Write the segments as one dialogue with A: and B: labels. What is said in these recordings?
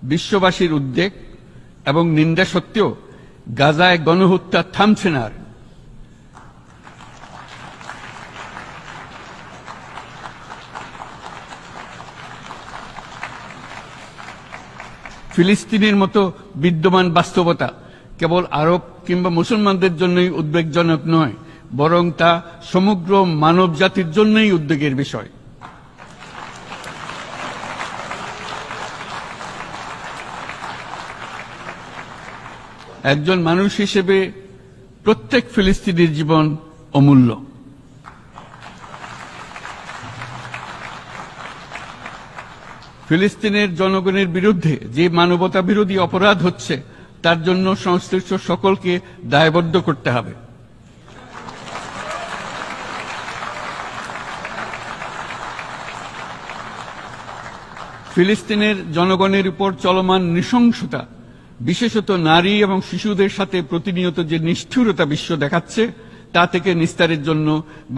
A: বিশ্ববাসীর উদ্বেগ এবং নিন্দা সত্ত্বেও গাজায় গণহত্যা থামছে না। ফিলিস্তিনের মতো বিদ্যমান বাস্তবতা কেবল আরব কিংবা মুসলমানদের জন্যই উদ্বেগজনক নয়, বরং তা সমগ্র মানব জাতির জন্যই উদ্বেগের বিষয়। একজন মানুষ হিসেবে প্রত্যেক ফিলিস্তিনির জীবন অমূল্য। ফিলিস্তিনের জনগণের বিরুদ্ধে যে মানবতা বিরোধী অপরাধ হচ্ছে তার জন্য সংশ্লিষ্ট সকলকে দায়বদ্ধ করতে হবে। ফিলিস্তিনের জনগণের উপর চলমান নৃশংসতা, বিশেষত নারী এবং শিশুদের সাথে প্রতিনিয়ত যে নিষ্ঠুরতা বিশ্ব দেখাচ্ছে, তা থেকে নিস্তারের জন্য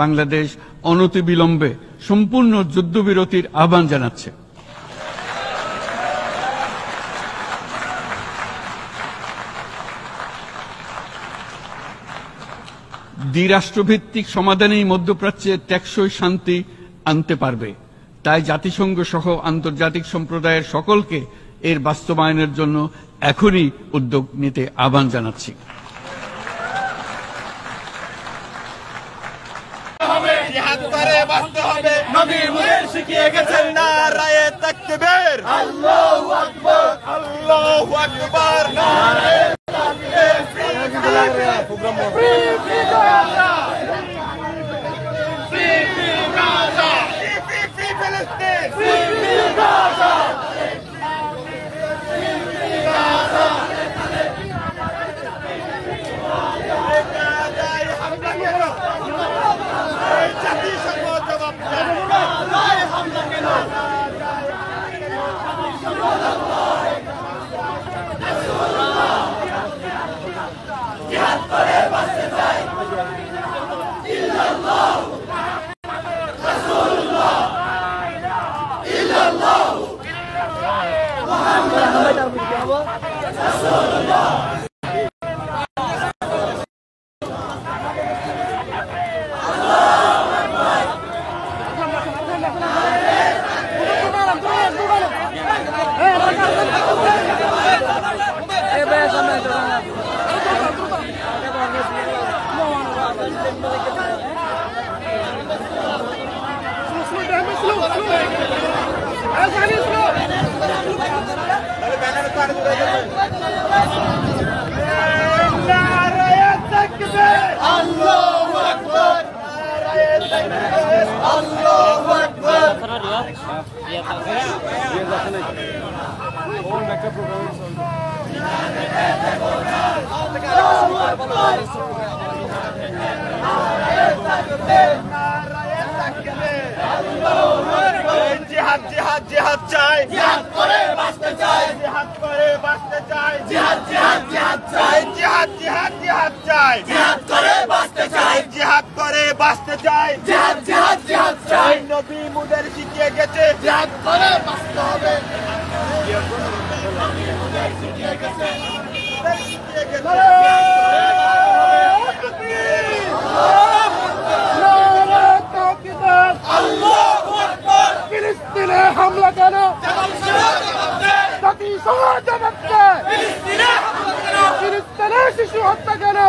A: বাংলাদেশ অনতিবিলম্বে সম্পূর্ণ যুদ্ধবিরতির আহ্বান জানাচ্ছে। দ্বিরাষ্ট্রভিত্তিক সমাধানেই মধ্যপ্রাচ্যে টেকসই শান্তি আনতে পারবে। তাই জাতিসংঘ সহ আন্তর্জাতিক সম্প্রদায়ের সকলকে এর বাস্তবায়নের জন্য এখনই উদ্যোগ নিতে আহ্বান জানাচ্ছি।
B: জিহাদ করে বাঁচতে হবে, নবী মুদের শিখিয়ে গেছেন নারায়ে তাকবীর, আল্লাহু আকবার, আল্লাহু আকবার, নারায়ে তাকবীর, free Gaza, free Gaza, free ফিলিস্তিন, ফ্রি গাজা, গাজায় হামলা কেন? জাতিসংঘ জবাব দেয়, গাজায় হামলা কেন? জিহাদ করে বাঁচতে চাই, ইল্লাল্লাহ রাসূলুল্লাহ, ইল্লাল্লাহ মুহাম্মাদুর রাসূলুল্লাহ। নারায়ে তাকবীর, আল্লাহু আকবার, নারায়ে তাকবীর, আল্লাহু আকবার। জিহাদ জিহাদ জিহাদ চাই, জিহাদ করে বাঁচতে চাই, জিহাদ করে বাঁচতে চাই, জিহাদ জিহাদ জিহাদ চাই, জিহাদ জিহাদ জিহাদ চাই, জিহাদ করে বাঁচতে চাই, জিহাদ করে বাঁচতে চাই, জিহাদ জিহাদ জিহাদ চাই, নবী মুদের শিখিয়ে গেছে জিহাদ করে বাঁচতে হবে, নবী মুদের শিখিয়ে গেছে, শিখিয়ে গেছে।
C: ফিলিস্তিনে হামলা কেন? জাতিসংঘ জবাব দেয়, ফিলিস্তিনে শিশু হত্যা কেন?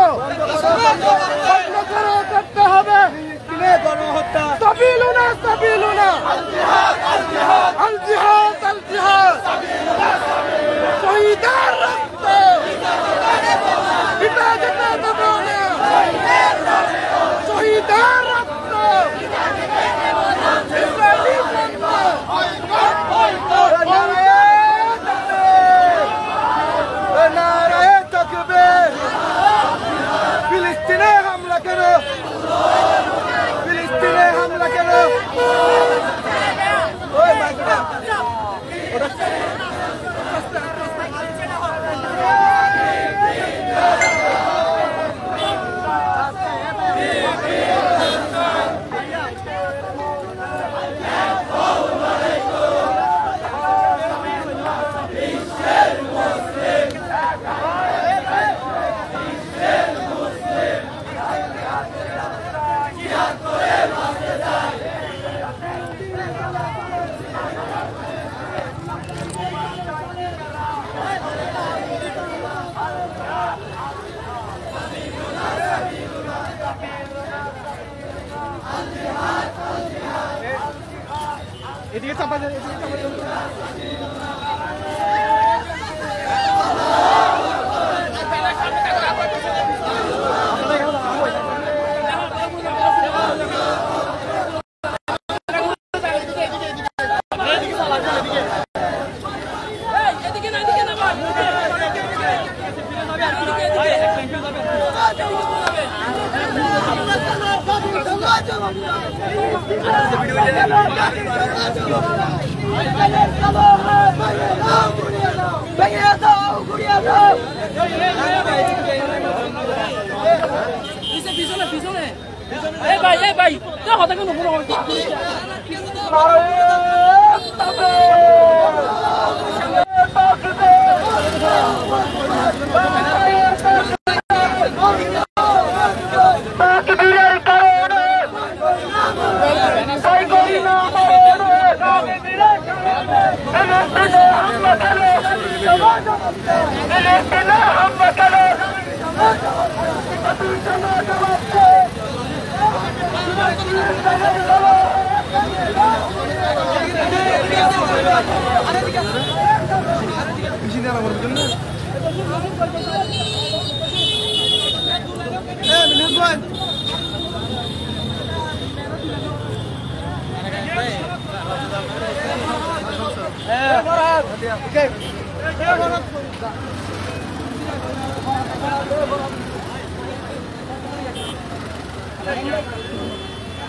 C: বন্ধ করে করতে হবে। সাবিলুনা সাবিলুনা, আল জিহাদ আল জিহাদ, আল জিহাদ আল জিহাদ, শহীদের রক্ত পিতা যেতে দেব না, শহীদের রক্ত ইসরায়েলি বন্ধ। নারায়ে তাকবীর, ফিলিস্তিনে হামলা কেন? ফিলিস্তিনে হামলা কেন? ওই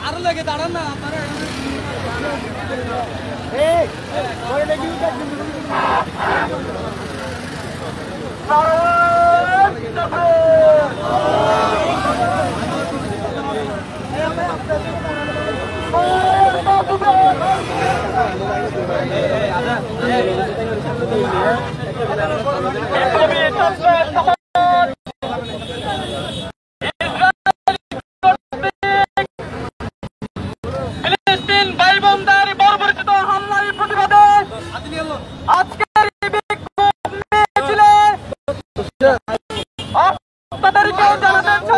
D: আরো লাগে দাঁড়ান না আপনারা আজকের এই বিক্ষোভ মিছিলে আপনাদেরকে জানাতে